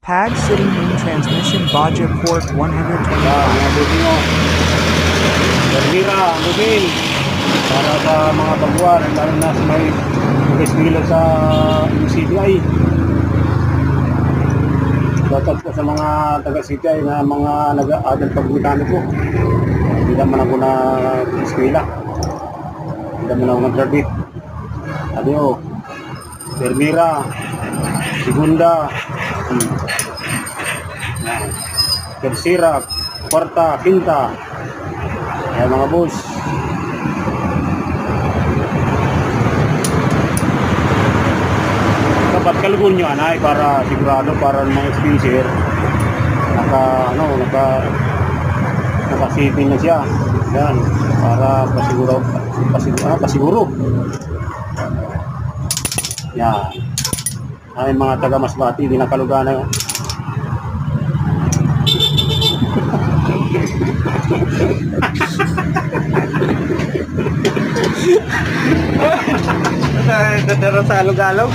Pad City Main Transmission Baja Port 125. Mga buti nyo. Bermira, Lubin. Para sa mga baguan, lalo na sa may mag-eskwela sa UCTI. Shoutout po sa mga taga-CTI na mga nag-aaral pag-mekaniko. Hindi naman ako na eskwela. Hindi naman ako nag-graduate. Sabi ko, Bermira, Segunda, Tercera, Kwarta, Quinta. Ayan mga boss. Dapat kalugon nyo anay para sigurado para mga speaker naka-sitting na siya. Yan, para pasiguro. Yan. Ay mga taga Masbati, di nakalugan na yun. Dadaro sa alog-alog.